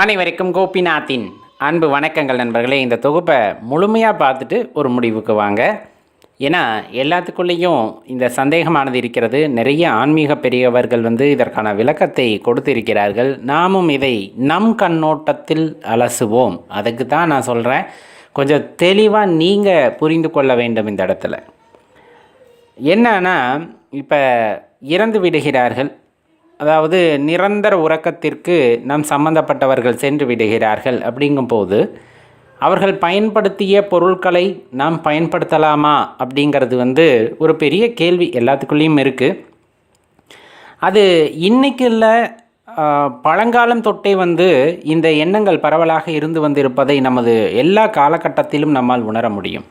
அனைவருக்கும் கோபிநாத்தின் அன்பு வணக்கங்கள் நண்பர்களே. இந்த தொகுப்பை முழுமையாக பார்த்துட்டு ஒரு முடிவுக்கு வாங்க. ஏன்னா எல்லாத்துக்குள்ளேயும் இந்த சந்தேகமானது இருக்கிறது. நிறைய ஆன்மீக பெரியவர்கள் இதற்கான விளக்கத்தை கொடுத்திருக்கிறார்கள். நாமும் இதை நம் கண்ணோட்டத்தில் அலசுவோம். அதுக்கு தான் நான் சொல்கிறேன், கொஞ்சம் தெளிவாக நீங்கள் புரிந்து கொள்ள வேண்டும். இந்த இடத்துல என்னன்னா, இப்போ இறந்து விடுகிறார்கள், அதாவது நிரந்தர உறக்கத்திற்கு நம் சம்பந்தப்பட்டவர்கள் சென்று விடுகிறார்கள். அப்படிங்கும்போது அவர்கள் பயன்படுத்திய பொருட்களை நாம் பயன்படுத்தலாமா அப்படிங்கிறது ஒரு பெரிய கேள்வி எல்லாத்துக்குள்ளேயும் இருக்குது. அது இன்றைக்கு இல்லை, பழங்காலம் தொட்டே இந்த எண்ணங்கள் பரவலாக இருந்து வந்திருப்பதை நமது எல்லா காலகட்டத்திலும் நம்மால் உணர முடியும்.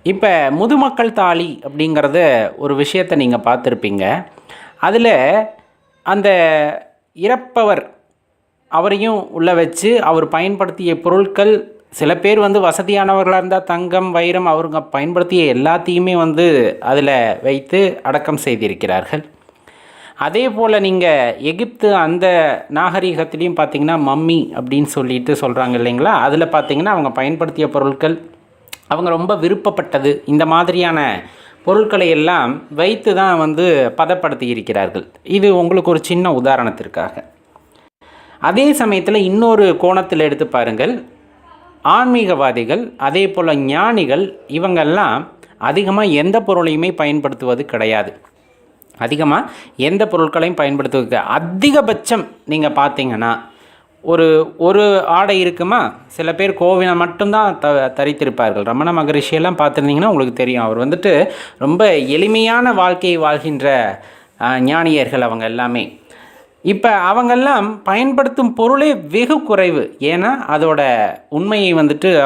இப்போ முதுமக்கள் தாலி அப்படிங்கிறத ஒரு விஷயத்தை நீங்கள் பார்த்துருப்பீங்க. அதில் அந்த இறப்பவர் அவரையும் உள்ளே வச்சு அவர் பயன்படுத்திய பொருட்கள், சில பேர் வசதியானவர்களாக இருந்தால் தங்கம் வைரம் அவருங்க பயன்படுத்திய எல்லாத்தையுமே அதில் வைத்து அடக்கம் செய்திருக்கிறார்கள். அதே போல் நீங்கள் எகிப்து அந்த நாகரிகத்திலையும் பார்த்திங்கன்னா மம்மி அப்படின்னு சொல்லிட்டு சொல்கிறாங்க இல்லைங்களா, அதில் பார்த்திங்கன்னா அவங்க பயன்படுத்திய பொருட்கள் அவங்க ரொம்ப விருப்பப்பட்டது, இந்த மாதிரியான பொருட்களை எல்லாம் வைத்து தான் பதப்படுத்தி இருக்கிறார்கள். இது உங்களுக்கு ஒரு சின்ன உதாரணத்திற்காக. அதே சமயத்தில் இன்னொரு கோணத்தில் எடுத்து பாருங்கள், ஆன்மீகவாதிகள் அதே போல் ஞானிகள் இவங்கெல்லாம் அதிகமாக எந்த பொருளையுமே பயன்படுத்துவது கிடையாது. அதிகமாக எந்த பொருட்களையும் பயன்படுத்துவது, அதிகபட்சம் நீங்கள் பார்த்தீங்கன்னா ஒரு ஆடை இருக்குமா, சில பேர் கோவிலை மட்டும்தான் தரித்திருப்பார்கள். ரமண மகரிஷியெல்லாம் பார்த்துருந்தீங்கன்னா உங்களுக்கு தெரியும், அவர் ரொம்ப எளிமையான வாழ்க்கையை வாழ்கின்ற ஞானியர்கள் அவங்க எல்லாமே. இப்போ அவங்கெல்லாம் பயன்படுத்தும் பொருளே வெகு குறைவு. ஏன்னா அதோட உண்மையை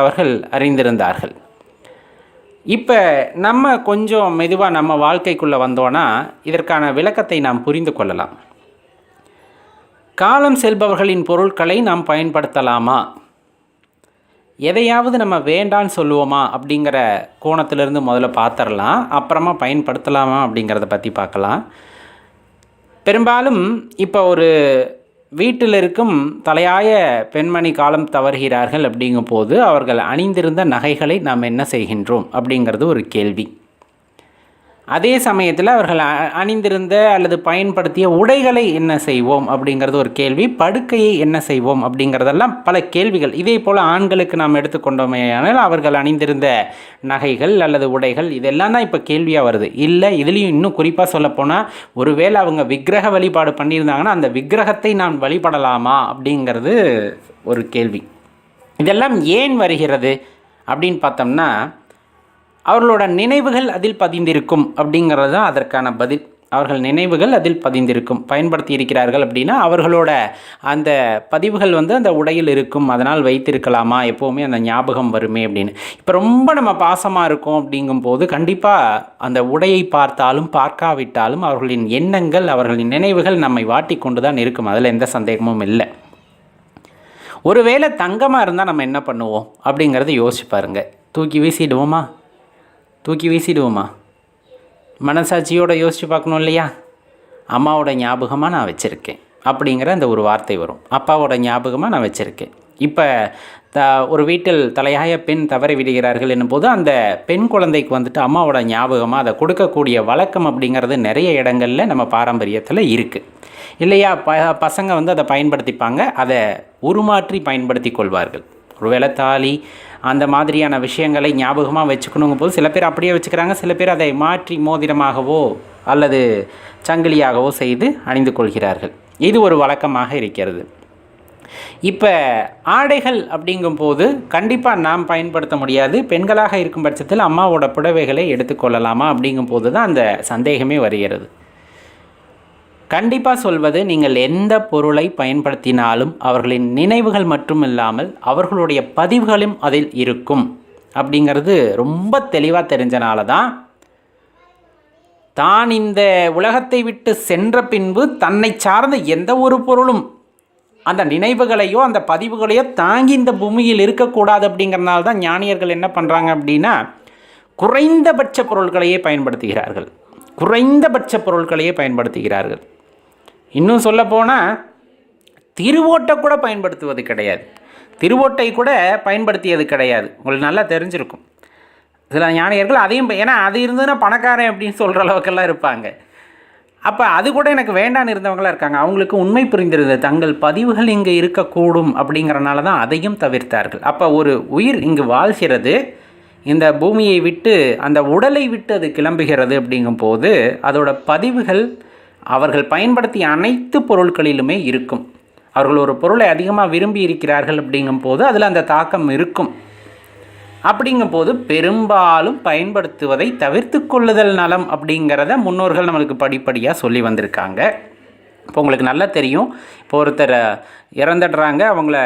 அவர்கள் அறிந்திருந்தார்கள். இப்போ நம்ம கொஞ்சம் மெதுவாக நம்ம வாழ்க்கைக்குள்ளே வந்தோன்னா இதற்கான விளக்கத்தை நாம் புரிந்து கொள்ளலாம். காலம் செல்பவர்களின் பொருட்களை நாம் பயன்படுத்தலாமா, எதையாவது நம்ம வேண்டான்னு சொல்லுவோமா அப்படிங்கிற கோணத்திலிருந்து முதல்ல பார்த்துடலாம். அப்புறமா பயன்படுத்தலாமா அப்படிங்கிறத பற்றி பார்க்கலாம். பெரும்பாலும் இப்போ ஒரு வீட்டில் இருக்கும் தலையாய பெண்மணி காலம் தவறுகிறார்கள் அப்படிங்கும்போது அவர்கள் அணிந்திருந்த நகைகளை நாம் என்ன செய்கின்றோம் அப்படிங்கிறது ஒரு கேள்வி. அதே சமயத்தில் அவர்கள் அணிந்திருந்த அல்லது பயன்படுத்திய உடைகளை என்ன செய்வோம் அப்படிங்கிறது ஒரு கேள்வி. படுக்கையை என்ன செய்வோம் அப்படிங்கிறதெல்லாம் பல கேள்விகள். இதே போல் ஆண்களுக்கு நாம் எடுத்துக்கொண்டோமேயானால் அவர்கள் அணிந்திருந்த நகைகள் அல்லது உடைகள் இதெல்லாம் தான் இப்போ கேள்வியாக வருது. இல்லை, இதுலேயும் இன்னும் குறிப்பாக சொல்லப்போனால் ஒருவேளை அவங்க விக்கிரக வழிபாடு பண்ணியிருந்தாங்கன்னா அந்த விக்கிரகத்தை நாம் வழிபடலாமா அப்படிங்கிறது ஒரு கேள்வி. இதெல்லாம் ஏன் வருகிறது அப்படின்னு பார்த்தோம்னா, அவர்களோட நினைவுகள் அதில் பதிந்திருக்கும் அப்படிங்கிறது தான் அதற்கான பதில். அவர்கள் நினைவுகள் அதில் பதிந்திருக்கும், பயன்படுத்தி இருக்கிறார்கள் அப்படின்னா அவர்களோட அந்த பதிவுகள் அந்த உடையில் இருக்கும். அதனால் வைத்திருக்கலாமா, எப்போவுமே அந்த ஞாபகம் வருமே அப்படின்னு. இப்போ ரொம்ப நம்ம பாசமாக இருக்கோம் அப்படிங்கும்போது கண்டிப்பாக அந்த உடையை பார்த்தாலும் பார்க்காவிட்டாலும் அவர்களின் எண்ணங்கள் அவர்களின் நினைவுகள் நம்மை வாட்டி கொண்டு தான் இருக்கும். அதில் எந்த சந்தேகமும் இல்லை. ஒருவேளை தங்கமாக இருந்தால் நம்ம என்ன பண்ணுவோம் அப்படிங்கிறத யோசிச்சு பாருங்க. தூக்கி வீசிடுவோமா? மனசாட்சியோடு யோசித்து பார்க்கணும் இல்லையா? அம்மாவோட ஞாபகமாக நான் வச்சுருக்கேன் அப்படிங்கிற அந்த ஒரு வார்த்தை வரும். அப்பாவோட ஞாபகமாக நான் வச்சுருக்கேன். இப்போ ஒரு வீட்டில் தலையாய பெண் தவறி விடுகிறார்கள் என்னும்போது அந்த பெண் குழந்தைக்கு அம்மாவோட ஞாபகமாக அதை கொடுக்கக்கூடிய வழக்கம் அப்படிங்கிறது நிறைய இடங்களில் நம்ம பாரம்பரியத்தில் இருக்குது இல்லையா? பசங்க அதை பயன்படுத்திப்பாங்க, அதை உருமாற்றி பயன்படுத்தி கொள்வார்கள். ஒருவேளை தாலி அந்த மாதிரியான விஷயங்களை ஞாபகமாக வச்சுக்கணுங்கும் போது சில பேர் அப்படியே வச்சுக்கிறாங்க, சில பேர் அதை மாற்றி மோதிரமாகவோ அல்லது சங்கிலியாகவோ செய்து அணிந்து கொள்கிறார்கள். இது ஒரு வழக்கமாக இருக்கிறது. இப்போ ஆடைகள் அப்படிங்கும்போது கண்டிப்பாக நாம் பயன்படுத்த முடியாது. பெண்களாக இருக்கும் பட்சத்தில் அம்மாவோட புடவைகளை எடுத்துக்கொள்ளலாமா அப்படிங்கும்போது தான் அந்த சந்தேகமே வருகிறது. கண்டிப்பாக சொல்வது, நீங்கள் எந்த பொருளை பயன்படுத்தினாலும் அவர்களின் நினைவுகள் மட்டும் இல்லாமல் அவர்களுடைய பதிவுகளும் அதில் இருக்கும் அப்படிங்கிறது ரொம்ப தெளிவாக தெரிஞ்சனால தான் தான் இந்த உலகத்தை விட்டு சென்ற பின்பு தன்னை சார்ந்த எந்த ஒரு பொருளும் அந்த நினைவுகளையோ அந்த பதிவுகளையோ தாங்கி இந்த பூமியில் இருக்கக்கூடாது அப்படிங்கிறனால தான் ஞானியர்கள் என்ன பண்ணுறாங்க அப்படின்னா குறைந்தபட்ச பொருட்களையே பயன்படுத்துகிறார்கள். இன்னும் சொல்லப்போனால் திருவோட்டை கூட பயன்படுத்துவது கிடையாது. திருவோட்டை கூட பயன்படுத்தியது கிடையாது. உங்களுக்கு நல்லா தெரிஞ்சிருக்கும். சில ஞானியர்கள் அதையும், ஏன்னா அது இருந்ததுன்னா பணக்காரன் அப்படின்னு சொல்கிற அளவுக்கெல்லாம் இருப்பாங்க. அப்போ அது கூட எனக்கு வேண்டான்னு இருந்தவங்களாம் இருக்காங்க. அவங்களுக்கு உண்மை புரிந்திருந்தது, தங்கள் பதிவுகள் இங்கே இருக்கக்கூடும் அப்படிங்கிறனால தான் அதையும் தவிர்த்தார்கள். அப்போ ஒரு உயிர் இங்கு வாழ்கிறது, இந்த பூமியை விட்டு அந்த உடலை விட்டு அது கிளம்புகிறது அப்படிங்கும்போது அதோட பதிவுகள் அவர்கள் பயன்படுத்திய அனைத்து பொருட்களிலுமே இருக்கும். அவர்கள் ஒரு பொருளை அதிகமாக விரும்பி இருக்கிறார்கள் அப்படிங்கும்போது அதில் அந்த தாக்கம் இருக்கும். அப்படிங்கும்போது பெரும்பாலும் பயன்படுத்துவதை தவிர்த்து கொள்ளுதல் நலம் அப்படிங்கிறத முன்னோர்கள் நம்மளுக்கு படிப்படியாக சொல்லி வந்திருக்காங்க. இப்போ உங்களுக்கு நல்லா தெரியும், இப்போ ஒருத்தர் இறந்துடுறாங்க, அவங்கள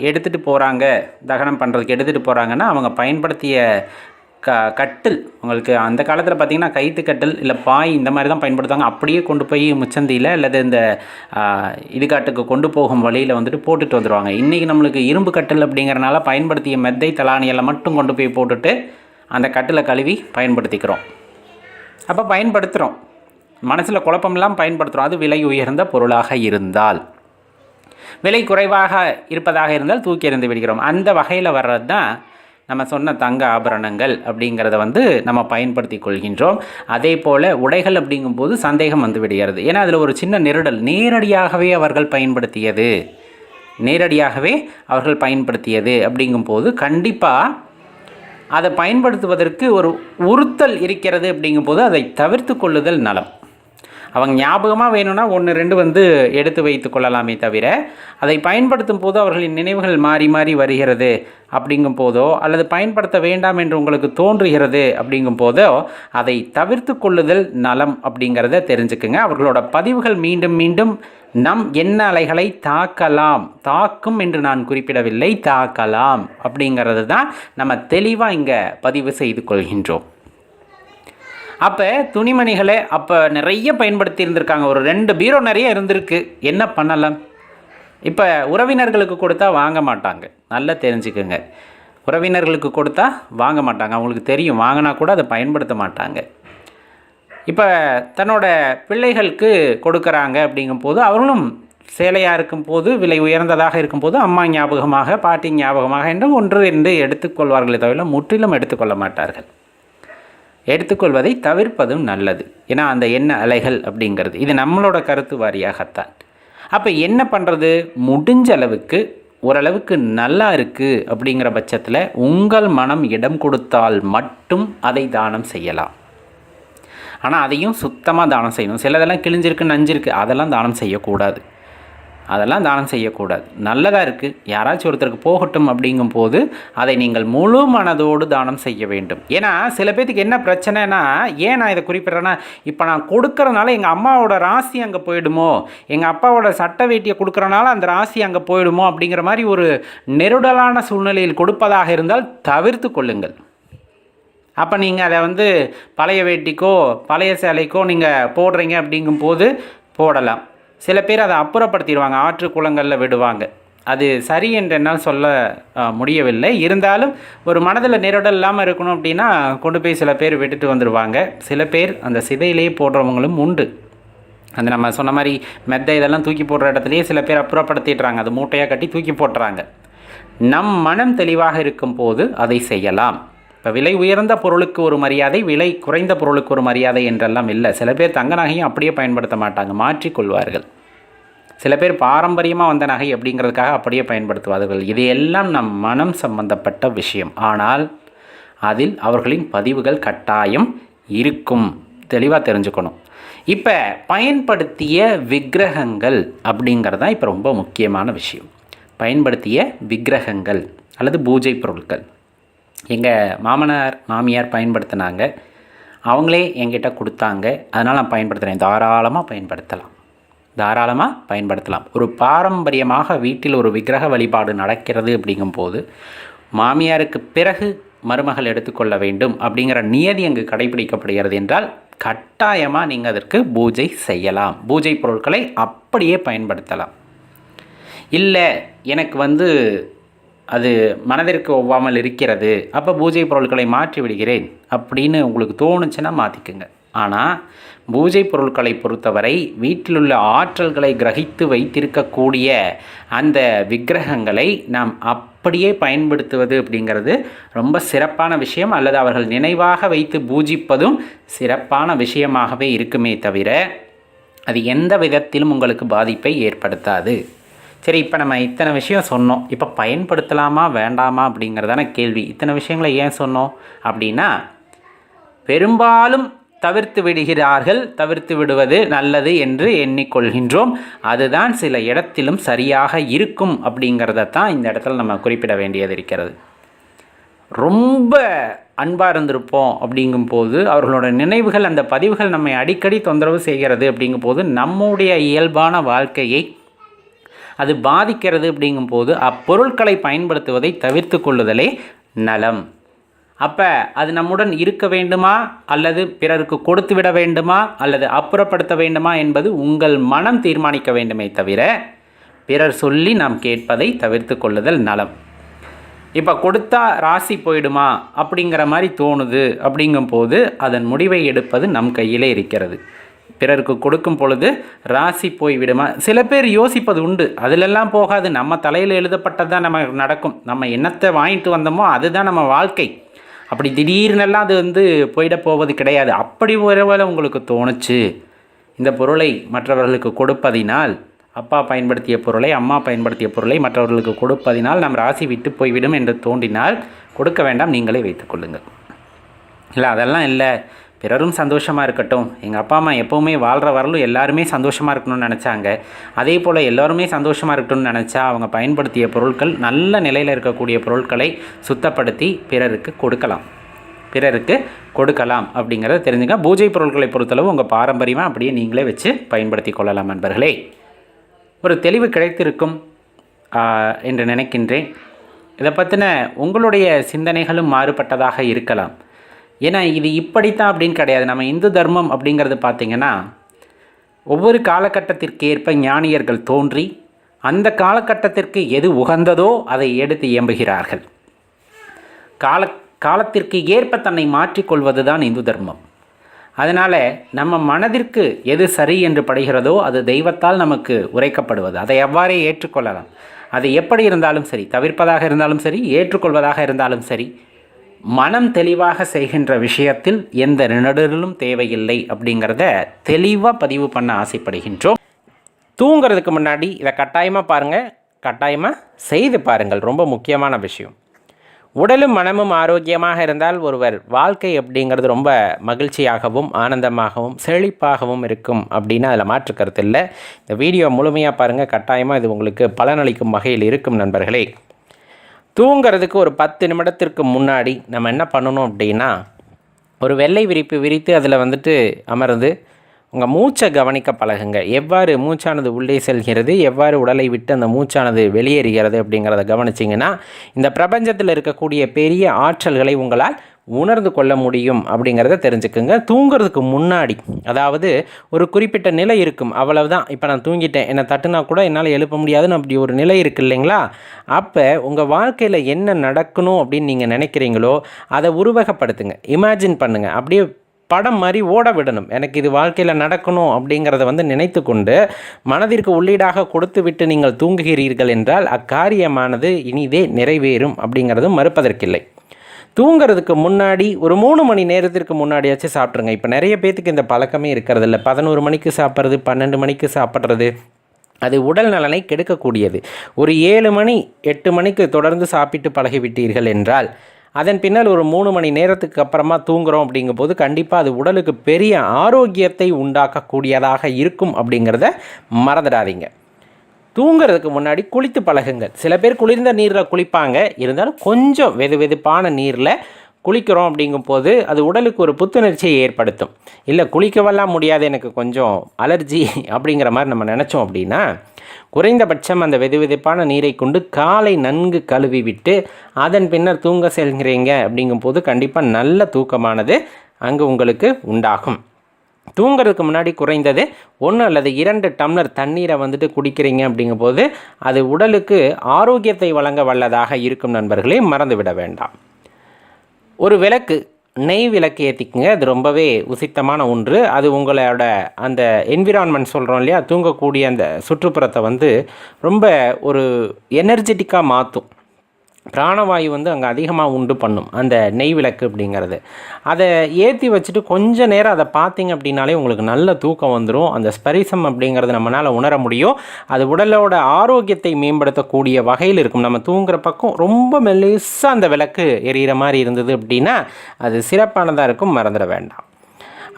எடுத்துகிட்டு போகிறாங்க, தகனம் பண்ணுறதுக்கு எடுத்துகிட்டு போகிறாங்கன்னா அவங்க பயன்படுத்திய கட்டில், உங்களுக்கு அந்த காலத்தில் பார்த்திங்கன்னா கைத்து கட்டில் இல்லை பாய் இந்த மாதிரி தான் பயன்படுத்துவாங்க. அப்படியே கொண்டு போய் முச்சந்தியில் அல்லது இந்த இடுகாட்டுக்கு கொண்டு போகும் வழியில் வந்துட்டு போட்டுட்டு வந்துடுவாங்க. இன்றைக்கி நம்மளுக்கு இரும்பு கட்டில் அப்படிங்கிறனால பயன்படுத்திய மெத்தை தலானியெல்லாம் மட்டும் கொண்டு போய் போட்டுட்டு அந்த கட்டிலை கழுவி பயன்படுத்திக்கிறோம். அப்போ பயன்படுத்துகிறோம், மனசில் குழப்பமெல்லாம் பயன்படுத்துகிறோம். அது விலை உயர்ந்த பொருளாக இருந்தால், விலை குறைவாக இருப்பதாக இருந்தால் தூக்கி எறிந்து விடுகிறோம். அந்த வகையில் வர்றது தான் நம்ம சொன்ன தங்க ஆபரணங்கள் அப்படிங்கிறத நம்ம பயன்படுத்தி கொள்கின்றோம். அதே போல் உடைகள் அப்படிங்கும்போது சந்தேகம் வந்து விடுகிறது. ஏன்னா அதில் ஒரு சின்ன நெருடல், நேரடியாகவே அவர்கள் பயன்படுத்தியது அப்படிங்கும்போது கண்டிப்பாக அதை பயன்படுத்துவதற்கு ஒரு உறுத்தல் இருக்கிறது. அப்படிங்கும்போது அதை தவிர்த்து கொள்ளுதல் நலம். அவங்க ஞாபகமாக வேணும்னா 1-2 எடுத்து வைத்து கொள்ளலாமே தவிர, அதை பயன்படுத்தும் போது அவர்களின் நினைவுகள் மாறி மாறி வருகிறது அப்படிங்கும் போதோ அல்லது பயன்படுத்த வேண்டாம் என்று உங்களுக்கு தோன்றுகிறது அப்படிங்கும் போதோ அதை தவிர்த்து கொள்ளுதல் நலம் அப்படிங்கிறத தெரிஞ்சுக்குங்க. அவர்களோட பதிவுகள் மீண்டும் மீண்டும் நம் எண்ண அலைகளை தாக்கும் என்று நான் குறிப்பிடவில்லை, தாக்கலாம் அப்படிங்கிறது தான் நம்ம தெளிவாக இங்கே பதிவு செய்து கொள்கின்றோம். அப்போ துணிமணிகளை அப்போ நிறைய பயன்படுத்தி இருந்திருக்காங்க. ஒரு 2 பீரோ நிறைய இருந்திருக்கு. என்ன பண்ணலாம்? இப்போ உறவினர்களுக்கு கொடுத்தா வாங்க மாட்டாங்க, நல்லா தெரிஞ்சுக்குங்க. உறவினர்களுக்கு கொடுத்தா வாங்க மாட்டாங்க, அவங்களுக்கு தெரியும், வாங்கினா கூட அதை பயன்படுத்த மாட்டாங்க. இப்போ தன்னோட பிள்ளைகளுக்கு கொடுக்குறாங்க அப்படிங்கும்போது அவர்களும் சேலையாக இருக்கும்போது, விலை உயர்ந்ததாக இருக்கும்போது அம்மா ஞாபகமாக, பாட்டி ஞாபகமாக என்று 1-2 எடுத்துக்கொள்வார்களே தவிர முற்றிலும் எடுத்துக்கொள்ள மாட்டார்கள். எடுத்துக்கொள்வதை தவிர்ப்பதும் நல்லது. ஏன்னா அந்த எண்ண அலைகள் அப்படிங்கிறது இது நம்மளோட கருத்து வாரியாகத்தான். அப்போ என்ன பண்ணுறது? முடிஞ்ச அளவுக்கு ஓரளவுக்கு நல்லா இருக்குது அப்படிங்கிற பட்சத்தில் உங்கள் மனம் இடம் கொடுத்தால் மட்டும் அதை தானம் செய்யலாம். ஆனால் அதையும் சுத்தமாக தானம் செய்யணும். சிலதெல்லாம் கிழிஞ்சிருக்கு, நஞ்சிருக்கு, அதெல்லாம் தானம் செய்யக்கூடாது. நல்லதாக இருக்குது, யாராச்சும் ஒருத்தருக்கு போகட்டும் அப்படிங்கும்போது அதை நீங்கள் முழு மனதோடு தானம் செய்ய வேண்டும். ஏன்னா சில பேருக்கு என்ன பிரச்சனைனா, ஏன் நான் இதை குறிப்பிட்றேன்னா, இப்போ நான் கொடுக்குறதுனால எங்கள் அம்மாவோட ராசி அங்கே போயிடுமோ, எங்கள் அப்பாவோட சட்டை வேட்டியை கொடுக்குறனால அந்த ராசி அங்கே போயிடுமோ அப்படிங்கிற மாதிரி ஒரு நெருடலான சூழ்நிலையில் கொடுப்பதாக இருந்தால் தவிர்த்து கொள்ளுங்கள். அப்போ நீங்கள் அதை பழைய வேட்டிக்கோ பழைய சேலைக்கோ நீங்கள் போடுறீங்க அப்படிங்கும்போது போடலாம். சில பேர் அதை அப்புறப்படுத்திடுவாங்க, ஆற்று குளங்களில் விடுவாங்க. அது சரி என்று என்னால் சொல்ல முடியவில்லை. இருந்தாலும் ஒரு மனதில் நெருடல் இல்லாமல் இருக்கணும் அப்படின்னா கொண்டு போய் சில பேர் விட்டுட்டு வந்துடுவாங்க. சில பேர் அந்த சிதையிலேயே போடுறவங்களும் உண்டு. அந்த நம்ம சொன்ன மாதிரி மெத்தை இதெல்லாம் தூக்கி போடுற இடத்துலையே சில பேர் அப்புறப்படுத்திடுறாங்க, அது மூட்டையாக கட்டி தூக்கி போட்டுறாங்க. நம் மனம் தெளிவாக இருக்கும்போது அதை செய்யலாம். இப்போ விலை உயர்ந்த பொருளுக்கு ஒரு மரியாதை, விலை குறைந்த பொருளுக்கு ஒரு மரியாதை என்றெல்லாம் இல்லை. சில பேர் தங்க நகையும் அப்படியே பயன்படுத்த மாட்டாங்க, மாற்றிக்கொள்வார்கள். சில பேர் பாரம்பரியமாக வந்த நகை அப்படிங்கிறதுக்காக அப்படியே பயன்படுத்துவார்கள். இதையெல்லாம் நம் மனம் சம்பந்தப்பட்ட விஷயம். ஆனால் அதில் அவர்களின் பதிவுகள் கட்டாயம் இருக்கும், தெளிவாக தெரிஞ்சுக்கணும். இப்போ பயன்படுத்திய விக்கிரகங்கள் அப்படிங்கிறது தான் இப்போ ரொம்ப முக்கியமான விஷயம். பயன்படுத்திய விக்கிரகங்கள் அல்லது பூஜை பொருட்கள் எங்கள் மாமனார் மாமியார் பயன்படுத்தினாங்க, அவங்களே என்கிட்ட கொடுத்தாங்க, அதனால் நான் பயன்படுத்துகிறேன். தாராளமாக பயன்படுத்தலாம். ஒரு பாரம்பரியமாக வீட்டில் ஒரு விக்கிரக வழிபாடு நடக்கிறது அப்படிங்கும்போது மாமியாருக்கு பிறகு மருமகள் எடுத்துக்கொள்ள வேண்டும் அப்படிங்கிற நியதி அங்கு கடைபிடிக்கப்படுகிறது என்றால் கட்டாயமாக நீங்கள் அதற்கு பூஜை செய்யலாம். பூஜை பொருட்களை அப்படியே பயன்படுத்தலாம். இல்லை எனக்கு அது மனதிற்கு ஒவ்வாமல் இருக்கிறது, அப்போ பூஜை பொருட்களை மாற்றி விடுகிறேன் அப்படின்னு உங்களுக்கு தோணுச்சுன்னா மாற்றிக்குங்க. ஆனால் பூஜை பொருட்களை பொறுத்தவரை வீட்டிலுள்ள ஆற்றல்களை கிரகித்து வைத்திருக்கக்கூடிய அந்த விக்கிரகங்களை நாம் அப்படியே பயன்படுத்துவது அப்படிங்கிறது ரொம்ப சிறப்பான விஷயம், அல்லது அவர்கள் நினைவாக வைத்து பூஜிப்பதும் சிறப்பான விஷயமாகவே இருக்குமே தவிர அது எந்த விதத்திலும் உங்களுக்கு பாதிப்பை ஏற்படுத்தாது. சரி, இப்போ நம்ம இத்தனை விஷயம் சொன்னோம், இப்போ பயன்படுத்தலாமா வேண்டாமா அப்படிங்கிறதான கேள்வி. இத்தனை விஷயங்களை ஏன் சொன்னோம் அப்படின்னா, பெரும்பாலும் தவிர்த்து விடுகிறார்கள். தவிர்த்து விடுவது நல்லது என்று எண்ணிக்கொள்கின்றோம். அதுதான் சில இடத்திலும் சரியாக இருக்கும் அப்படிங்கிறதான் இந்த இடத்துல நம்ம குறிப்பிட வேண்டியது இருக்கிறது. ரொம்ப அன்பாக இருந்திருப்போம் அப்படிங்கும்போது அவர்களோட நினைவுகள், அந்த பதிவுகள் நம்மை அடிக்கடி தொந்தரவு செய்கிறது அப்படிங்கும்போது நம்முடைய இயல்பான வாழ்க்கையை அது பாதிக்கிறது அப்படிங்கும்போது அப்பொருட்களை பயன்படுத்துவதை தவிர்த்து கொள்ளுதலே நலம். அப்போ அது நம்முடன் இருக்க வேண்டுமா அல்லது பிறருக்கு கொடுத்து விட வேண்டுமா அல்லது அப்புறப்படுத்த வேண்டுமா என்பது உங்கள் மனம் தீர்மானிக்க வேண்டுமே தவிர பிறர் சொல்லி நாம் கேட்பதை தவிர்த்து கொள்ளுதல் நலம். இப்போ கொடுத்தா ராசி போயிடுமா அப்படிங்கிற மாதிரி தோணுது அப்படிங்கும்போது அதன் முடிவை எடுப்பது நம் கையிலே இருக்கிறது. பிறருக்கு கொடுக்கும் பொழுது ராசி போய்விடுமா, சில பேர் யோசிப்பது உண்டு. அதிலெல்லாம் போகாது, நம்ம தலையில் எழுதப்பட்டது தான் நம்ம நடக்கும். நம்ம என்னத்தை வாங்கிட்டு வந்தோமோ அதுதான் நம்ம வாழ்க்கை. அப்படி திடீர்னெல்லாம் அது போயிட போவது கிடையாது. அப்படி ஒருவேளை உங்களுக்கு தோணுச்சு, இந்த பொருளை மற்றவர்களுக்கு கொடுப்பதினால், அப்பா பயன்படுத்திய பொருளை அம்மா பயன்படுத்திய பொருளை மற்றவர்களுக்கு கொடுப்பதினால் நம் ராசி விட்டு போய்விடும் என்று தோன்றினால் கொடுக்க வேண்டாம், நீங்களே வைத்துக்கொள்ளுங்கள். இல்லை அதெல்லாம் இல்லை, பிறரும் சந்தோஷமாக இருக்கட்டும், எங்கள் அப்பா அம்மா எப்போவுமே வாழ்கிற வரலும் எல்லாருமே சந்தோஷமாக இருக்கணும்னு நினச்சாங்க, அதே போல் எல்லோருமே சந்தோஷமாக இருக்கணும்னு நினச்சா அவங்க பயன்படுத்திய பொருட்கள் நல்ல நிலையில் இருக்கக்கூடிய பொருட்களை சுத்தப்படுத்தி பிறருக்கு கொடுக்கலாம் அப்படிங்கிறத தெரிஞ்சுங்க. பூஜை பொருட்களை பொறுத்தளவு உங்கள் பாரம்பரியமாக அப்படியே நீங்களே வச்சு பயன்படுத்தி கொள்ளலாம். நண்பர்களே, ஒரு தெளிவு கிடைத்திருக்கும் என்று நினைக்கின்றேன். இதை பற்றின உங்களுடைய சிந்தனைகளும் மாறுபட்டதாக இருக்கலாம். ஏன்னா இது இப்படித்தான் அப்படின்னு கிடையாது. நம்ம இந்து தர்மம் அப்படிங்கிறது பார்த்திங்கன்னா ஒவ்வொரு காலகட்டத்திற்கேற்ப ஞானியர்கள் தோன்றி அந்த காலகட்டத்திற்கு எது உகந்ததோ அதை எடுத்து இயம்புகிறார்கள். காலத்திற்கு ஏற்ப தன்னை மாற்றிக்கொள்வது தான் இந்து தர்மம். அதனால் நம்ம மனதிற்கு எது சரி என்று படுகிறதோ அது தெய்வத்தால் நமக்கு உரைக்கப்படுவது, அதை எவ்வாறே ஏற்றுக்கொள்ளலாம். அது எப்படி இருந்தாலும் சரி, தவிர்ப்பதாக இருந்தாலும் சரி, ஏற்றுக்கொள்வதாக இருந்தாலும் சரி, மனம் தெளிவாக செய்கின்ற விஷயத்தில் எந்த நெடுடலும் தேவையில்லை அப்படிங்கிறத தெளிவாக பதிவு பண்ண ஆசைப்படுகின்றோம். தூங்கிறதுக்கு முன்னாடி இதை கட்டாயமாக பாருங்கள், கட்டாயமாக செய்து பாருங்கள். ரொம்ப முக்கியமான விஷயம். உடலும் மனமும் ஆரோக்கியமாக இருந்தால் ஒருவர் வாழ்க்கை அப்படிங்கிறது ரொம்ப மகிழ்ச்சியாகவும் ஆனந்தமாகவும் செழிப்பாகவும் இருக்கும் அப்படின்னு அதில் மாற்று கருத்து இல்லை. இந்த வீடியோ முழுமையாக பாருங்கள், கட்டாயமாக இது உங்களுக்கு பலனளிக்கும் வகையில் இருக்கும். நண்பர்களே, தூங்கிறதுக்கு ஒரு 10 நிமிடத்திற்கு முன்னாடி நம்ம என்ன பண்ணணும் அப்படின்னா, ஒரு வெள்ளை விரிப்பு விரித்து அதில் அமர்ந்து உங்கள் மூச்சை கவனிக்க பழகுங்க. எவ்வாறு மூச்சானது உள்ளே செல்கிறது, எவ்வாறு உடலை விட்டு அந்த மூச்சானது வெளியேறுகிறது அப்படிங்கிறத கவனிச்சிங்கன்னா இந்த பிரபஞ்சத்தில் இருக்கக்கூடிய பெரிய ஆற்றல்களை உங்களால் உணர்ந்து கொள்ள முடியும் அப்படிங்கிறத தெரிஞ்சுக்குங்க. தூங்குறதுக்கு முன்னாடி, அதாவது ஒரு குறிப்பிட்ட நிலை இருக்கும், அவ்வளவுதான். இப்போ நான் தூங்கிட்டேன், என்னை தட்டுனா கூட என்னால் எழுப்ப முடியாதுன்னு அப்படி ஒரு நிலை இருக்குது இல்லைங்களா? அப்போ உங்கள் வாழ்க்கையில் என்ன நடக்கணும் அப்படின்னு நீங்கள் நினைக்கிறீங்களோ அதை உருவகப்படுத்துங்க, இமேஜின் பண்ணுங்கள். அப்படியே படம் மாதிரி ஓட விடணும். எனக்கு இது வாழ்க்கையில் நடக்கணும் அப்படிங்கிறத நினைத்து கொண்டு மனதிற்கு உள்ளீடாக கொடுத்து விட்டு நீங்கள் தூங்குகிறீர்கள் என்றால் அக்காரியமானது இனிதே நிறைவேறும் அப்படிங்கிறது மறுப்பதற்கில்லை. தூங்கிறதுக்கு முன்னாடி ஒரு 3 மணி நேரத்திற்கு முன்னாடியாச்சும் சாப்பிட்ருங்க. இப்போ நிறைய பேத்துக்கு இந்த பழக்கமே இருக்கிறது இல்லை. 11 மணிக்கு சாப்பிட்றது, 12 மணிக்கு சாப்பிட்றது, அது உடல் நலனை கெடுக்கக்கூடியது. ஒரு 7 மணி 8 மணிக்கு தொடர்ந்து சாப்பிட்டு பழகிவிட்டீர்கள் என்றால் அதன் பின்னால் ஒரு 3 மணி நேரத்துக்கு அப்புறமா தூங்குகிறோம் அப்படிங்கும்போது கண்டிப்பாக அது உடலுக்கு பெரிய ஆரோக்கியத்தை உண்டாக்கக்கூடியதாக இருக்கும் அப்படிங்கிறத மறந்துடாதீங்க. தூங்கிறதுக்கு முன்னாடி குளித்து பழகுங்கள். சில பேர் குளிர்ந்த நீரில் குளிப்பாங்க, இருந்தாலும் கொஞ்சம் வெதுவெதுப்பான நீரில் குளிக்கிறோம் அப்படிங்கும்போது அது உடலுக்கு ஒரு புத்துணர்ச்சியை ஏற்படுத்தும். இல்லை குளிக்கவெல்லாம் முடியாது, எனக்கு கொஞ்சம் அலர்ஜி அப்படிங்கிற மாதிரி நம்ம நினச்சோம் அப்படின்னா குறைந்தபட்சம் அந்த வெதுவெதுப்பான நீரை கொண்டு காலை நன்கு கழுவி விட்டு அதன் பின்னர் தூங்க செல்கிறீங்க அப்படிங்கும்போது கண்டிப்பாக நல்ல தூக்கமானது அங்கு உங்களுக்கு உண்டாகும். தூங்கிறதுக்கு முன்னாடி குறைந்தது 1 அல்லது 2 டம்ளர் தண்ணீரை குடிக்கிறீங்க அப்படிங்கும்போது அது உடலுக்கு ஆரோக்கியத்தை வழங்க வல்லதாக இருக்கும். நண்பர்களே, மறந்துவிட வேண்டாம். ஒரு விளக்கு நெய் விளக்கு ஏற்றிக்குங்க. அது ரொம்பவே உசித்தமான ஒன்று. அது உங்களோட அந்த என்விரான்மெண்ட் சொல்கிறோம் இல்லையா, தூங்கக்கூடிய அந்த சுற்றுப்புறத்தை வந்து ரொம்ப ஒரு எனர்ஜெட்டிக்காக மாற்றும். பிராணவாயு வந்து அங்கே அதிகமாக உண்டு பண்ணும் அந்த நெய் விளக்கு அப்படிங்கிறது. அதை ஏற்றி வச்சுட்டு கொஞ்ச நேரம் அதை பார்த்தீங்க அப்படின்னாலே உங்களுக்கு நல்ல தூக்கம் வந்துடும். அந்த ஸ்பரிசம் அப்படிங்கிறது நம்மளால் உணர முடியும். அது உடலோட ஆரோக்கியத்தை மேம்படுத்தக்கூடிய வகையில் இருக்கும். நம்ம தூங்குற பக்கம் ரொம்ப மெல்லிசாக அந்த விளக்கு எரியிற மாதிரி இருந்தது அப்படின்னா அது சிறப்பானதாக இருக்கும், மறந்துட வேண்டாம்.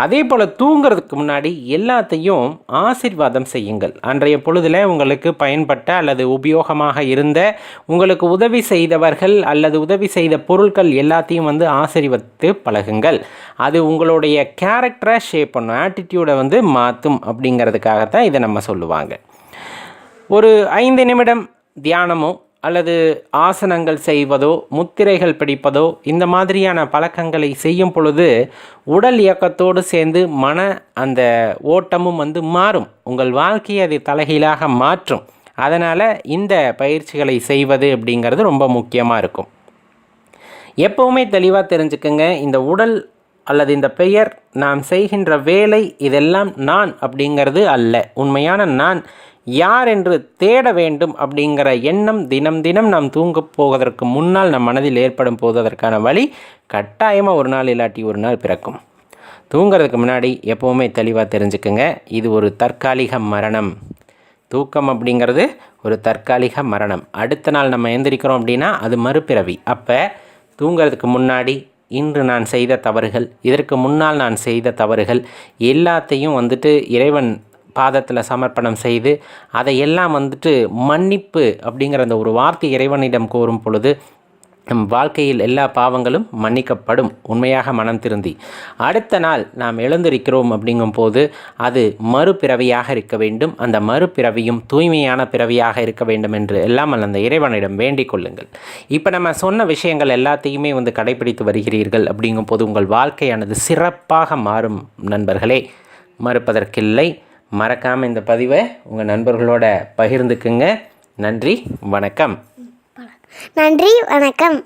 அதே போல் தூங்கிறதுக்கு முன்னாடி எல்லாத்தையும் ஆசீர்வாதம் செய்யுங்கள். அன்றைய பொழுதில் உங்களுக்கு பயன்பட்ட அல்லது உபயோகமாக இருந்த உங்களுக்கு உதவி செய்தவர்கள் அல்லது உதவி செய்த பொருட்கள் எல்லாத்தையும் வந்து ஆசீர்வதித்து பழகுங்கள். அது உங்களுடைய கேரக்டரை ஷேப் பண்ணும், ஆட்டிடியூடை வந்து மாற்றும். அப்படிங்கிறதுக்காகத்தான் இதை நம்ம சொல்லுவாங்க. ஒரு 5 நிமிடம் தியானமோ அல்லது ஆசனங்கள் செய்வதோ முத்திரைகள் பிடிப்பதோ இந்த மாதிரியான பழக்கங்களை செய்யும் பொழுது உடல் இயக்கத்தோடு சேர்ந்து மன அந்த ஓட்டமும் வந்து மாறும். உங்கள் வாழ்க்கையை அது தலைகீழாக மாற்றும். அதனால் இந்த பயிற்சிகளை செய்வது அப்படிங்கிறது ரொம்ப முக்கியமாக இருக்கும். எப்போவுமே தெளிவாக தெரிஞ்சுக்கங்க, இந்த உடல் அல்லது இந்த பெயர், நாம் செய்கின்ற வேலை, இதெல்லாம் நான் அப்படிங்கிறது அல்ல. உண்மையான நான் யார் என்று தேட வேண்டும் அப்படிங்கிற எண்ணம் தினம் தினம் நாம் தூங்க போவதற்கு முன்னால் நம் மனதில் ஏற்படும் போது அதற்கான வழி கட்டாயமாக ஒரு நாள் இல்லாட்டி ஒரு நாள் பிறக்கும். தூங்கிறதுக்கு முன்னாடி எப்போவுமே தெளிவாக தெரிஞ்சுக்குங்க, இது ஒரு தற்காலிக மரணம். தூக்கம் அப்படிங்கிறது ஒரு தற்காலிக மரணம். அடுத்த நாள் நம்ம எந்திரிக்கிறோம் அப்படின்னா அது மறுபிறவி. அப்போ தூங்கிறதுக்கு முன்னாடி இன்று நான் செய்த தவறுகள், இதற்கு முன்னால் நான் செய்த தவறுகள் எல்லாத்தையும் வந்துட்டு இறைவன் பாதத்தில் சமர்ப்பணம் செய்து அதையெல்லாம் வந்துட்டு மன்னிப்பு அப்படிங்கிற அந்த ஒரு வார்த்தை இறைவனிடம் கோரும் பொழுது நம் வாழ்க்கையில் எல்லா பாவங்களும் மன்னிக்கப்படும். உண்மையாக மனம் திருந்தி அடுத்த நாள் நாம் எழுந்திருக்கிறோம் அப்படிங்கும் போது அது மறுபிறவியாக இருக்க வேண்டும். அந்த மறுபிறவியும் தூய்மையான பிறவியாக இருக்க வேண்டும் என்று எல்லாம் அந்த இறைவனிடம் வேண்டிக் கொள்ளுங்கள். இப்போ நம்ம சொன்ன விஷயங்கள் எல்லாத்தையுமே வந்து கடைபிடித்து வருகிறீர்கள் அப்படிங்கும் போது உங்கள் வாழ்க்கையானது சிறப்பாக மாறும். நண்பர்களே, மறுப்பதற்கில்லை. மறக்காமல் இந்த பதிவை உங்கள் நண்பர்களோட பகிர்ந்துக்குங்க. நன்றி, வணக்கம். நன்றி, வணக்கம்.